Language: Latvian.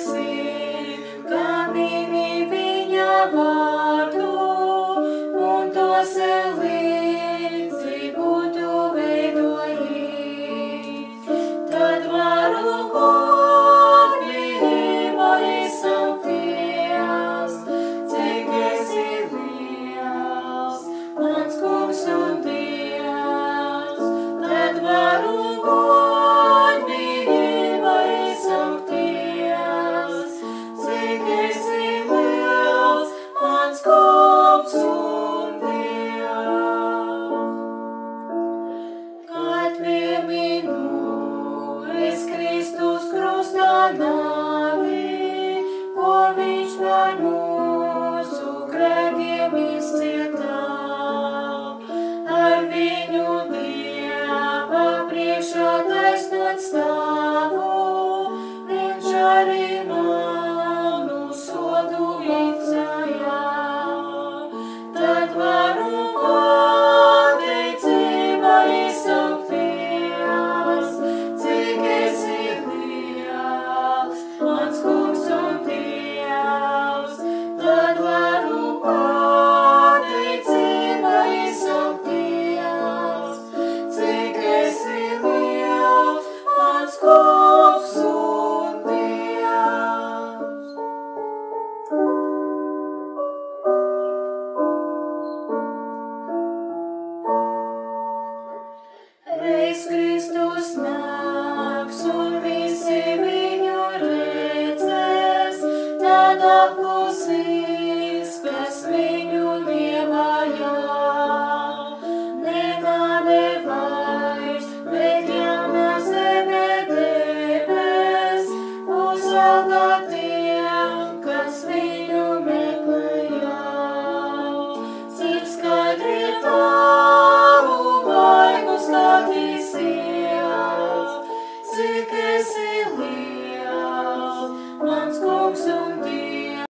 pateiksim, ka mini viņa vārdu, un to sev līdzi būtu veidojis. Tad varu godību izsaukties, cik esi liels, mans kungs un Dievs. Tad varu godību izsaukties, cik esi liels, mans kungs un Dievs. Kad pieminu es Kristus krustā nāvi, ko viņš par mūsu grēkiem izcietā, ar viņu Dieva priekšā taisnot stāvu, viņš arī manu sodu maksāja. Tad varu pateicībā izsaukties, cik esi liels, mans kungs.